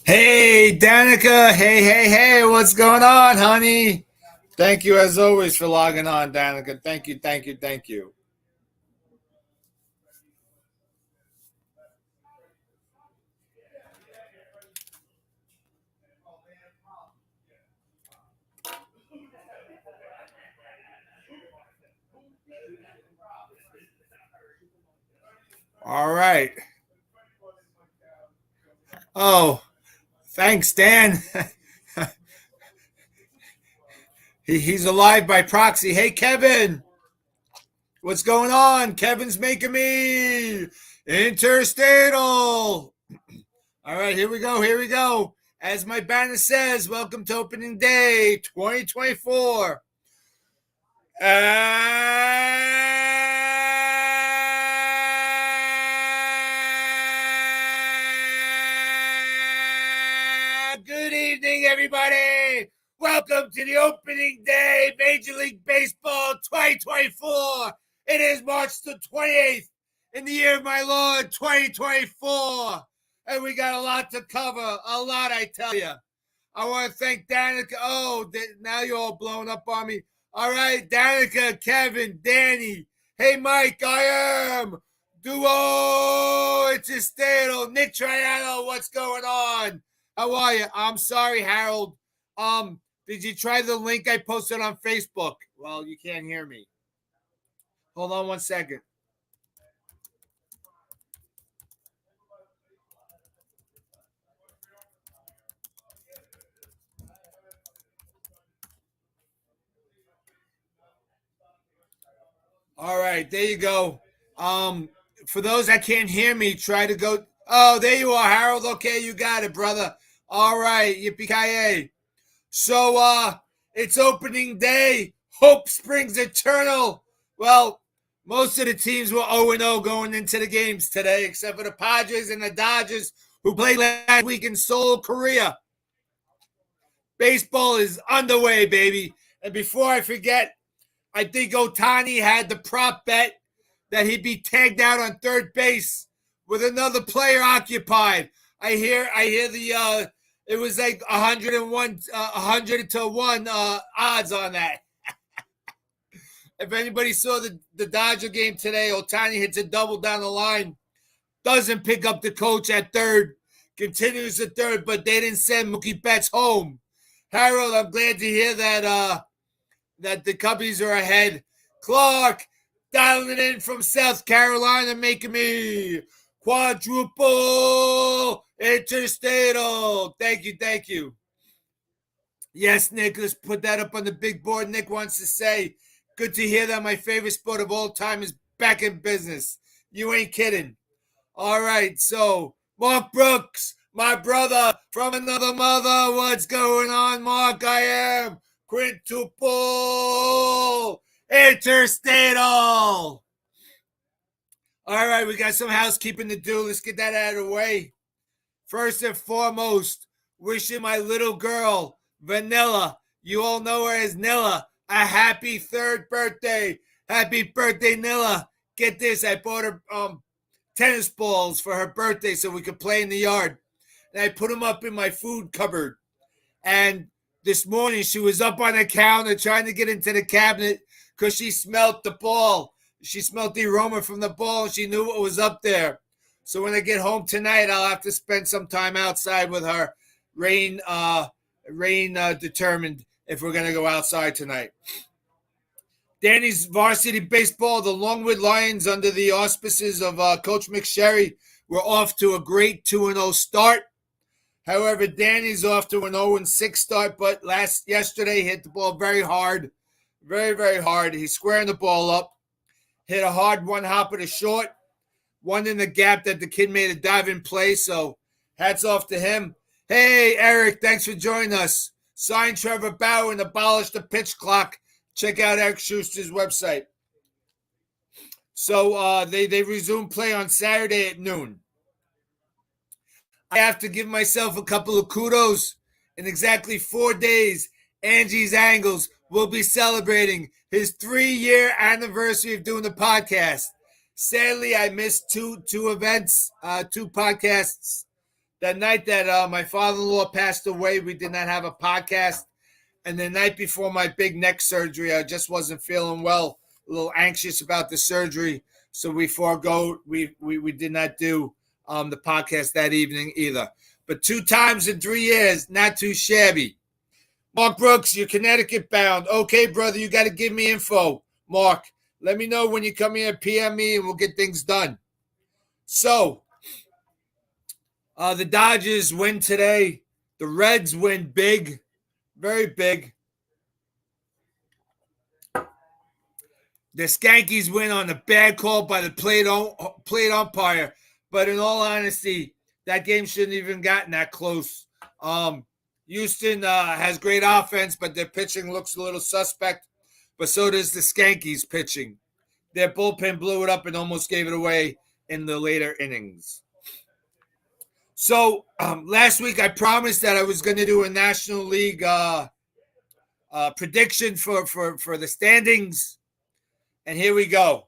Hey, Danica. Hey, what's going on, honey? Thank you, as always, for logging on, Danica. Thank you. All right. Oh, thanks, Dan. He's alive by proxy. Hey, Kevin. What's going on? Kevin's making me interstatal. All right, here we go. As my banner says, welcome to opening day 2024. Good evening, everybody. Welcome to the opening day, Major League Baseball 2024. It is March the 28th in the year of my Lord 2024. And we got a lot to cover. A lot, I tell you. I want to thank Danica. Oh, now you're all blown up on me. All right, Danica, Kevin, Danny. Hey, Mike, I am Duo. It's Estero. Nick Triano, what's going on? How are you? I'm sorry, Harold. Did you try the link I posted on Facebook? Well, you can't hear me. Hold on one second. All right, there you go. For those that can't hear me, try to go. Oh, there you are, Harold. Okay, you got it, brother. All right, yippee-ki-yay. So, it's opening day. Hope springs eternal. Well, most of the teams were 0-0 going into the games today, except for the Padres and the Dodgers, who played last week in Seoul, Korea. Baseball is underway, baby. And before I forget, I think Otani had the prop bet that he'd be tagged out on third base with another player occupied. I hear the it was like 100 to 1 odds on that. If anybody saw the Dodger game today, Otani hits a double down the line, doesn't pick up the coach at third, continues at third, but they didn't send Mookie Betts home. Harold, I'm glad to hear that the Cubbies are ahead. Clark dialing it in from South Carolina, making me quadruple interstatal. Thank you. Yes, Nick, let's put that up on the big board. Nick wants to say, good to hear that my favorite sport of all time is back in business. You ain't kidding. All right, so Mark Brooks, my brother from another mother. What's going on, Mark? I am quintuple interstatal. All right, we got some housekeeping to do. Let's get that out of the way. First and foremost, wishing my little girl, Vanilla, you all know her as Nilla, a happy third birthday. Happy birthday, Nilla. Get this, I bought her tennis balls for her birthday so we could play in the yard. And I put them up in my food cupboard. And this morning she was up on the counter trying to get into the cabinet because she smelled the ball. She smelled the aroma from the ball and she knew what was up there. So when I get home tonight, I'll have to spend some time outside with her. Rain determined if we're going to go outside tonight. Danny's varsity baseball, the Longwood Lions, under the auspices of Coach McSherry, were off to a great 2-0 start. However, Danny's off to an 0-6 start, but yesterday hit the ball very hard. Very, very hard. He's squaring the ball up. Hit a hard one hopper to short. One in the gap that the kid made a dive-in play, so hats off to him. Hey, Eric, thanks for joining us. Sign Trevor Bauer and abolish the pitch clock. Check out Eric Schuster's website. So they resume play on Saturday at noon. I have to give myself a couple of kudos. In exactly 4 days, Angie's Angles will be celebrating his 3-year anniversary of doing the podcast. Sadly, I missed two events, two podcasts. The night that my father-in-law passed away, we did not have a podcast. And the night before my big neck surgery, I just wasn't feeling well, a little anxious about the surgery. So we did not do the podcast that evening either. But 2 times in 3 years, not too shabby. Mark Brooks, you're Connecticut bound. Okay, brother, you got to give me info. Mark, let me know when you come here, PM me, and we'll get things done. So, the Dodgers win today. The Reds win big, very big. The Skankies win on a bad call by the plate umpire. But in all honesty, that game shouldn't even gotten that close. Houston has great offense, but their pitching looks a little suspect. But so does the Skankies pitching. Their bullpen blew it up and almost gave it away in the later innings. So last week I promised that I was going to do a National League prediction for the standings. And here we go.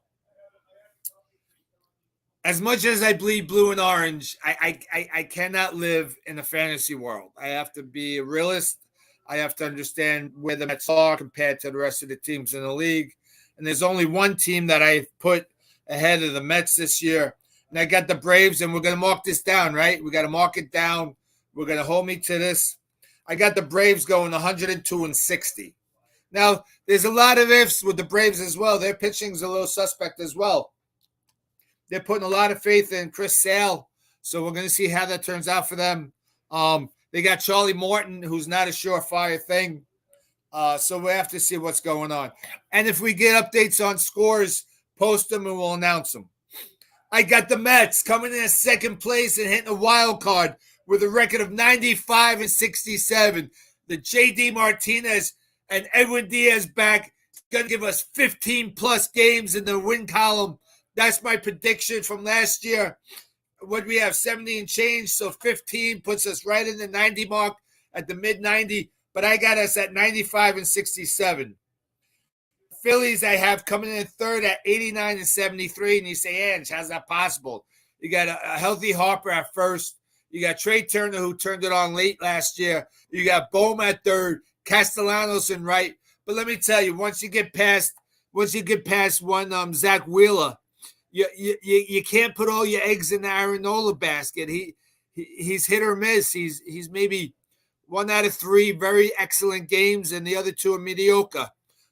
As much as I bleed blue and orange, I cannot live in a fantasy world. I have to be a realist. I have to understand where the Mets are compared to the rest of the teams in the league. And there's only one team that I've put ahead of the Mets this year. And I got the Braves, and we're going to mark this down, right? We got to mark it down. We're going to hold me to this. I got the Braves going 102-60. Now, there's a lot of ifs with the Braves as well. Their pitching's a little suspect as well. They're putting a lot of faith in Chris Sale, so we're going to see how that turns out for them. They got Charlie Morton, who's not a surefire thing, so we have to see what's going on. And if we get updates on scores, post them and we'll announce them. I got the Mets coming in second place and hitting a wild card with a record of 95-67. The J.D. Martinez and Edwin Diaz back going to give us 15-plus games in the win column. That's my prediction from last year. What we have, 70 and change, so 15 puts us right in the 90 mark at the mid-90, but I got us at 95-67. Phillies I have coming in third at 89-73, and you say, Ange, how's that possible? You got a healthy Harper at first. You got Trey Turner, who turned it on late last year. You got Bohm at third, Castellanos in right. But let me tell you, once you get past one Zach Wheeler, you can't put all your eggs in the Aaron Nola basket. He's hit or miss. He's maybe 1 out of 3 very excellent games, and the other 2 are mediocre.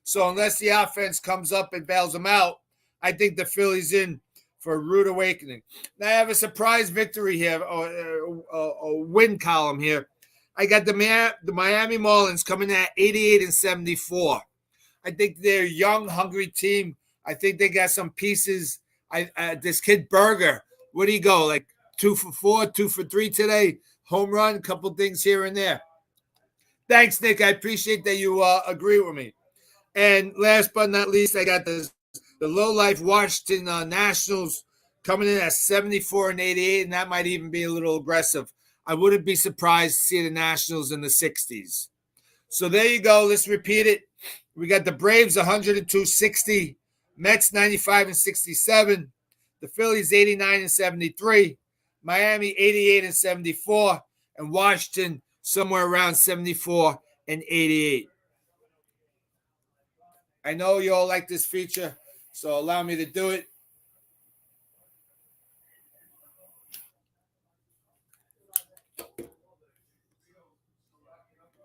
So unless the offense comes up and bails them out, I think the Phillies in for a rude awakening. Now I have a surprise victory here, a win column here. I got the Miami Marlins coming at 88-74. I think they're a young, hungry team. I think they got some pieces. This kid Berger, what do you go? Like 2 for 4, 2 for 3 today. Home run, a couple things here and there. Thanks, Nick. I appreciate that you agree with me. And last but not least, I got the low-life Washington Nationals coming in at 74-88, and that might even be a little aggressive. I wouldn't be surprised to see the Nationals in the 60s. So there you go. Let's repeat it. We got the Braves 102-60, Mets 95-67, the Phillies 89-73, Miami 88-74, and Washington somewhere around 74-88. I know you all like this feature, so allow me to do it.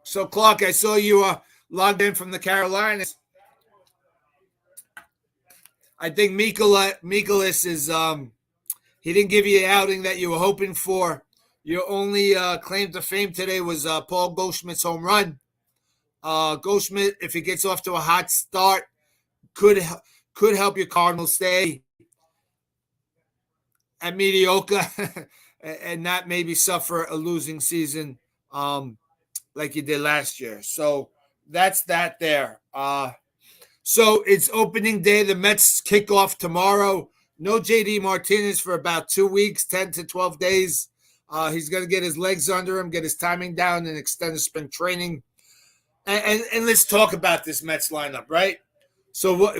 So, Clark, I saw you logged in from the Carolinas. I think Mikolas is he didn't give you the outing that you were hoping for. Your only claim to fame today was Paul Goldschmidt's home run. Goldschmidt, if he gets off to a hot start, could help your Cardinals stay at mediocre and not maybe suffer a losing season like you did last year. So that's that there. So it's opening day. The Mets kick off tomorrow. No J.D. Martinez for about 2 weeks, 10 to 12 days. He's going to get his legs under him, get his timing down, and extend his spring training. And let's talk about this Mets lineup, right? So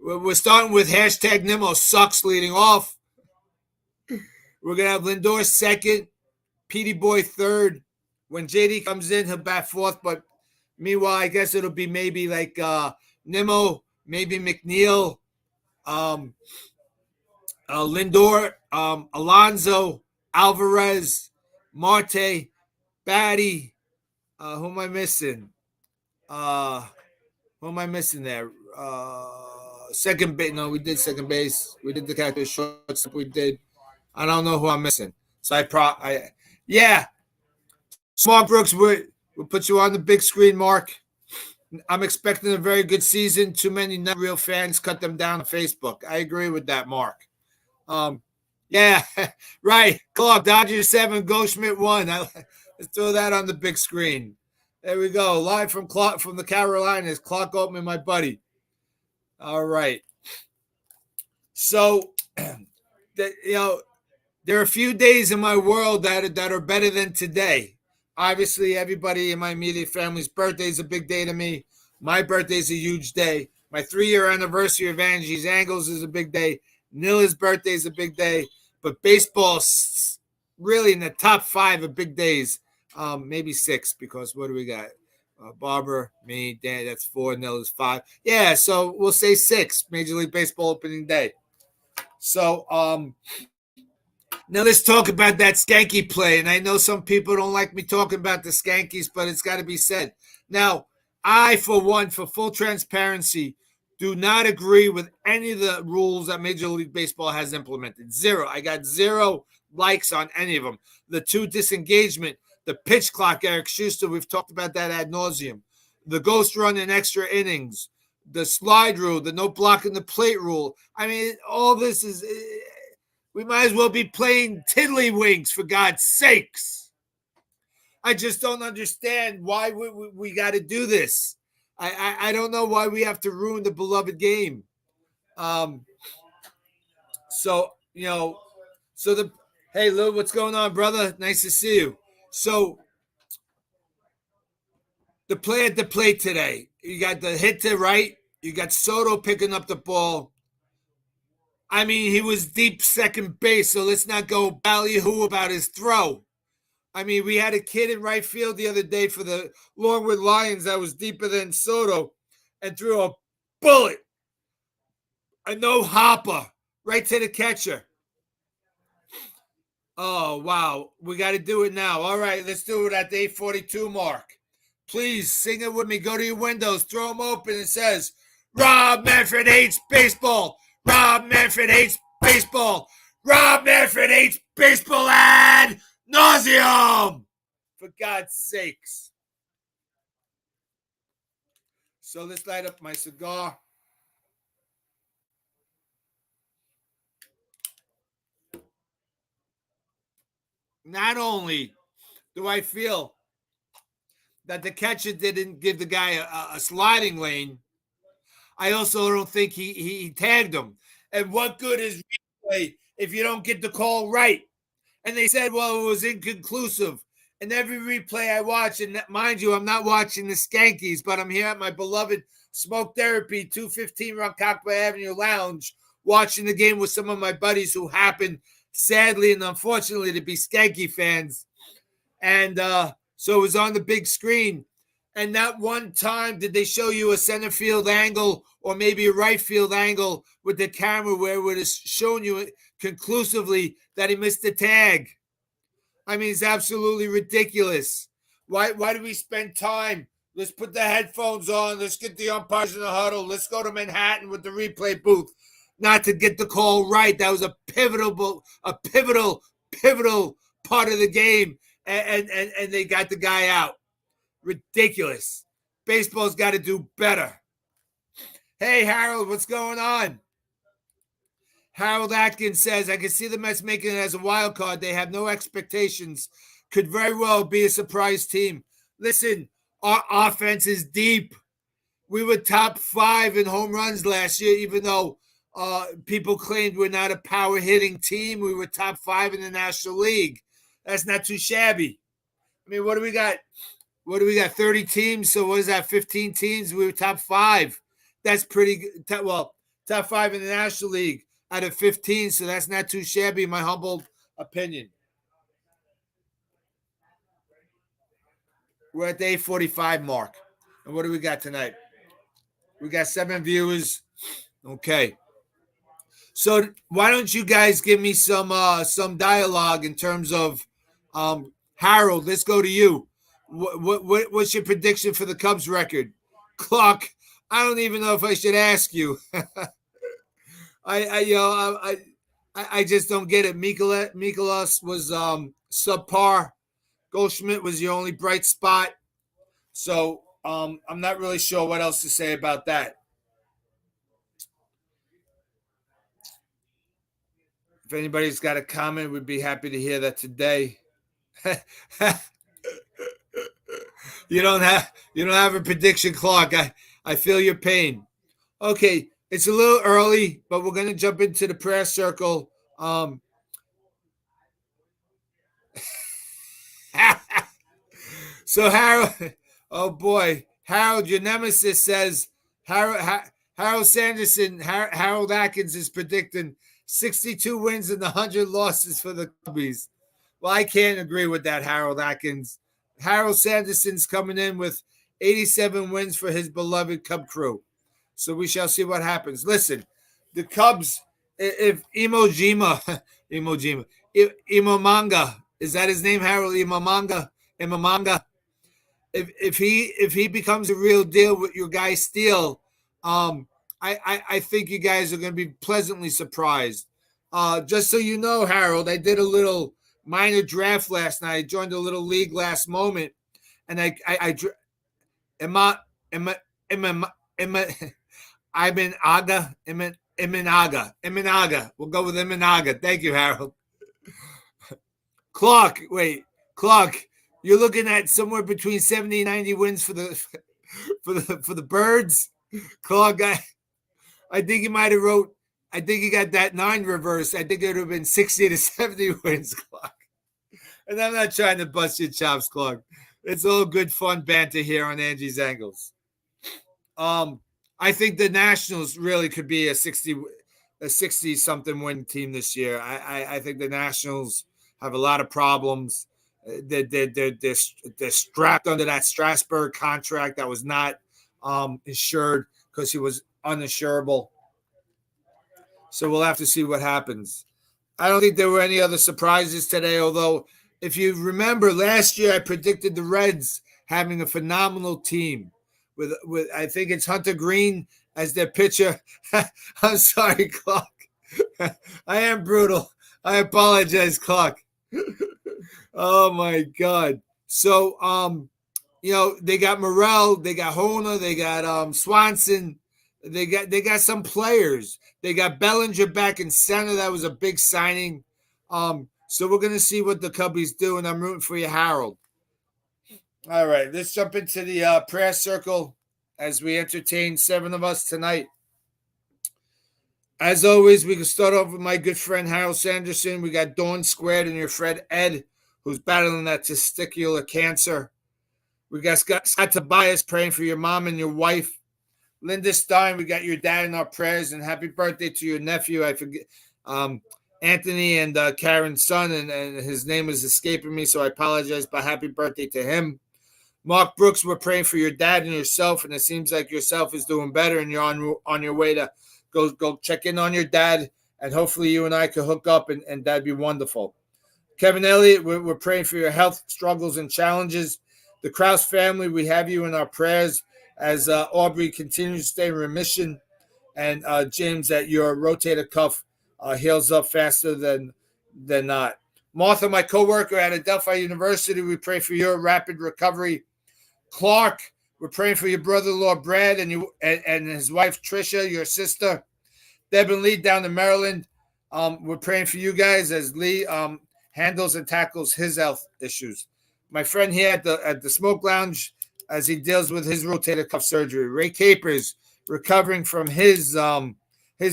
we're starting with hashtag Nimmo sucks leading off. We're gonna have Lindor second, Petey Boy third. When JD comes in, he'll bat fourth. But meanwhile, I guess it'll be maybe like Nimmo, maybe McNeil, um, Lindor, Alonso, Alvarez, Marte, Batty. Who am I missing? Uh, who am I missing there? Second base. No, we did second base. We did the catcher, shortstop. We did. I don't know who I'm missing. So yeah. Mark Brooks, we'll put you on the big screen, Mark. I'm expecting a very good season. Too many not real fans cut them down on Facebook. I agree with that, Mark. Yeah, right. Clark, Dodgers 7, Goldschmidt 1. Let's throw that on the big screen. There we go. Live from the Carolinas. Clark Oatman, my buddy. All right. So, there are a few days in my world that are better than today. Obviously, everybody in my immediate family's birthday is a big day to me. My birthday is a huge day. My 3-year anniversary of Angie's Angles is a big day. Nilla's birthday is a big day. But baseball's really in the top 5 of big days. Maybe 6, because what do we got? Barbara, me, Dan, that's 4. Nilla's 5. Yeah, so we'll say 6. Major League Baseball opening day. So, now let's talk about that Skanky play. And I know some people don't like me talking about the Skankies, but it's got to be said. Now, I, for one, for full transparency, do not agree with any of the rules that Major League Baseball has implemented. 0. I got 0 likes on any of them. The 2 disengagement, the pitch clock, Eric Schuster, we've talked about that ad nauseum. The ghost run in extra innings, the slide rule, the no blocking the plate rule. I mean, all this is... We might as well be playing tiddlywinks, for God's sakes. I just don't understand why we got to do this. I don't know why we have to ruin the beloved game. Hey, Lou, what's going on, brother? Nice to see you. So, the play at the plate today, you got the hit to right, you got Soto picking up the ball. I mean, he was deep second base, so let's not go ballyhoo about his throw. I mean, we had a kid in right field the other day for the Longwood Lions that was deeper than Soto and threw a bullet, a no hopper, right to the catcher. Oh, wow. We got to do it now. All right, let's do it at the 8:42 mark. Please sing it with me. Go to your windows, throw them open. It says, Rob Manfred hates baseball. Rob Manfred hates baseball. Rob Manfred hates baseball ad nauseum. For God's sakes. So let's light up my cigar. Not only do I feel that the catcher didn't give the guy a sliding lane, I also don't think he tagged him. And what good is replay if you don't get the call right? And they said, well, it was inconclusive. And every replay I watch, and mind you, I'm not watching the Skankies, but I'm here at my beloved Smoke Therapy 215 Ronkonkoma Avenue Lounge, watching the game with some of my buddies who happen, sadly and unfortunately, to be Skanky fans. And so it was on the big screen. And not one time did they show you a center field angle or maybe a right field angle with the camera where it would have shown you conclusively that he missed the tag. I mean, it's absolutely ridiculous. Why do we spend time? Let's put the headphones on. Let's get the umpires in the huddle. Let's go to Manhattan with the replay booth. Not to get the call right. That was a pivotal part of the game. And they got the guy out. Ridiculous. Baseball's got to do better. Hey, Harold, what's going on? Harold Atkins says, I can see the Mets making it as a wild card. They have no expectations. Could very well be a surprise team. Listen, our offense is deep. We were top 5 in home runs last year, even though people claimed we're not a power hitting team. We were top 5 in the National League. That's not too shabby. I mean, what do we got? what do we got? 30 teams. So what is that? 15 teams. We were top 5. That's pretty good. Well, top 5 in the National League out of 15. So that's not too shabby, in my humble opinion. We're at the 8:45 mark. And what do we got tonight? We got 7 viewers. Okay. So why don't you guys give me some dialogue in terms of Harold? Let's go to you. What's your prediction for the Cubs record? Clock. I don't even know if I should ask you. I just don't get it. Mikolas was subpar. Goldschmidt was the only bright spot. So I'm not really sure what else to say about that. If anybody's got a comment, we'd be happy to hear that today. You don't have a prediction clock. I feel your pain. Okay, it's a little early, but we're gonna jump into the prayer circle. So Harold, oh boy, Harold, your nemesis says Harold Sanderson, Harold Atkins is predicting 62 wins and 100 losses for the Cubbies. Well, I can't agree with that, Harold Atkins. Harold Sanderson's coming in with 87 wins for his beloved Cub crew. So we shall see what happens. Listen, the Cubs, if Imojima, Imamanga, is that his name, Harold Imamanga? If he becomes a real deal with your guy Steele, I think you guys are going to be pleasantly surprised. Just so you know, Harold, I did a little minor draft last night. I joined a little league last moment, and I'm in Imanaga. We'll go with Imanaga. Thank you, Harold. Clark, you're looking at somewhere between 70 and 90 wins for the Birds. Clark, I think you might have wrote. I think you got that 9 reversed. I think it would have been 60 to 70 wins, Clark. And I'm not trying to bust your chops, Clark. It's all good fun banter here on Angie's Angles. I think the Nationals really could be a 60 something win team this year. I think the Nationals have a lot of problems. They're strapped under that Strasburg contract that was not insured because he was uninsurable. So we'll have to see what happens. I don't think there were any other surprises today, although if you remember last year I predicted the Reds having a phenomenal team with I think it's Hunter Green as their pitcher. I'm sorry, Clark. I am brutal. I apologize, Clark. Oh my God. So they got Morrell, they got Honer, they got Swanson, they got some players. They got Bellinger back in center. That was a big signing. So we're gonna see what the Cubbies do, and I'm rooting for you, Harold. All right, let's jump into the prayer circle as we entertain 7 of us tonight. As always, we can start off with my good friend Harold Sanderson. We got Dawn Squared and your friend Ed, who's battling that testicular cancer. We got Scott Tobias praying for your mom and your wife. Linda Stein, we got your dad in our prayers, and happy birthday to your nephew. I forget Anthony and Karen's son, and his name is escaping me, so I apologize, but happy birthday to him. Mark Brooks, we're praying for your dad and yourself, and it seems like yourself is doing better, and you're on your way to go check in on your dad, and hopefully you and I could hook up, and that'd be wonderful. Kevin Elliott, we're praying for your health struggles and challenges. The Krause family, we have you in our prayers as Aubrey continues to stay in remission, and James, that your rotator cuff heals up faster than not. Martha, my coworker at Adelphi University, we pray for your rapid recovery. Clark, we're praying for your brother-in-law Brad and his wife Tricia, your sister. Deb and Lee down in Maryland. We're praying for you guys as Lee handles and tackles his health issues. My friend here at the Smoke Lounge, as he deals with his rotator cuff surgery. Ray Capers recovering from his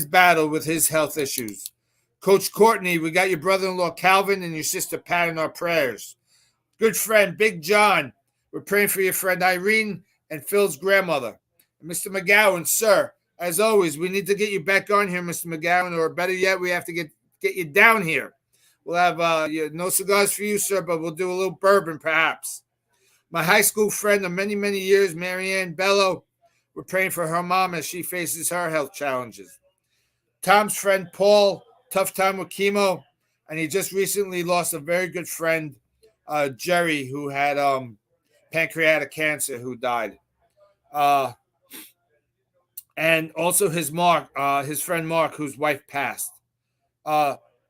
battle with his health issues. Coach Courtney, we got your brother-in-law Calvin and your sister Pat in our prayers. Good friend Big John, We're praying for your friend Irene and Phil's grandmother. Mr. McGowan, sir, as always, we need to get you back on here, Mr. McGowan, or better yet, we have to get you down here. We'll have no cigars for you, sir, but we'll do a little bourbon, perhaps. My high school friend of many, many years, Marianne Bello, we're praying for her mom as she faces her health challenges. Tom's friend, Paul, tough time with chemo, and he just recently lost a very good friend, Jerry, who had pancreatic cancer, who died. And also his friend Mark, whose wife passed.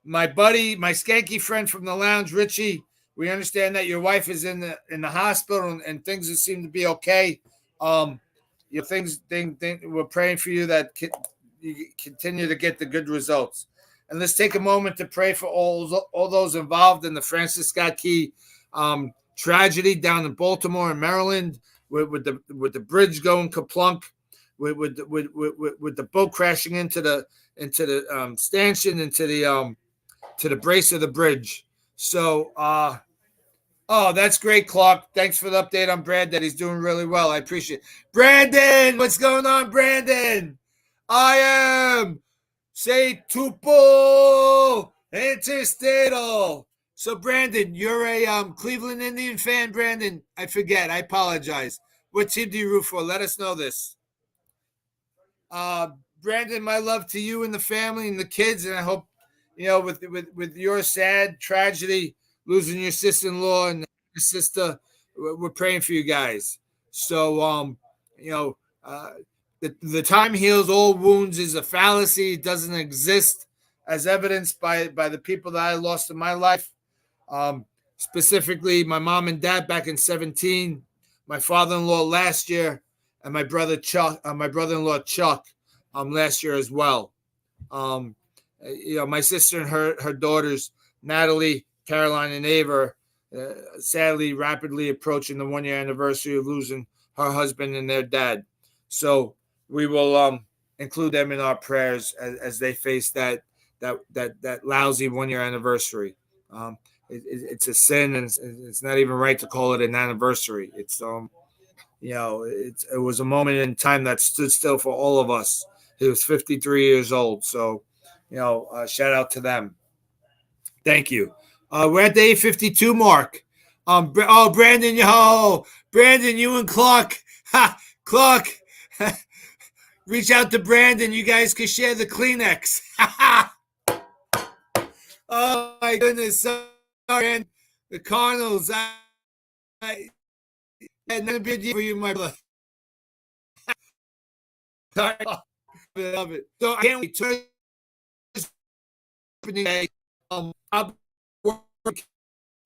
My buddy, my skanky friend from the lounge, Richie. We understand that your wife is in the hospital and things seem to be okay. We're praying for you that you continue to get the good results. And let's take a moment to pray for all those involved in the Francis Scott Key tragedy down in Baltimore and Maryland, with the bridge going kaplunk, with the boat crashing into the stanchion, into the brace of the bridge. So, that's great, Clark. Thanks for the update on Brad. That he's doing really well. I appreciate it. Brandon, what's going on, Brandon? I am say tupo interstatal. So, Brandon, you're a Cleveland Indian fan, Brandon? I forget. I apologize. What team do you root for? Let us know this. Brandon, my love to you and the family and the kids, and I hope, with your sad tragedy, losing your sister-in-law and your sister, we're praying for you guys. So, the time heals all wounds is a fallacy. It doesn't exist, as evidenced by the people that I lost in my life. Specifically, my mom and dad back in 2017, my father-in-law last year, and my brother-in-law Chuck, last year as well. My sister and her daughters, Natalie, Caroline, and Ava, sadly, rapidly approaching the 1 year anniversary of losing her husband and their dad. So we will include them in our prayers as they face that lousy 1 year anniversary. It's a sin, and it's not even right to call it an anniversary. It's it was a moment in time that stood still for all of us. He was 53 years old. So, shout out to them. Thank you. We're at the 8:52 mark. Brandon, you and Clark. Clark. Reach out to Brandon. You guys can share the Kleenex. Oh, my goodness. Sorry, the Cardinals. I had another big deal for you, my brother. Sorry. I love it. So I can't wait to today. I'll work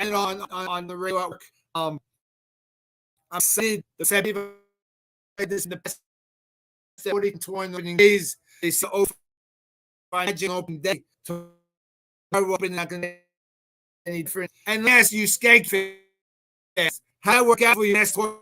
on the radio work. I'm excited. The Saturday this in the past 40 to 20 days. They saw open day. Tomorrow open, not going to any different. And last, you skank fans. How to work out for you next on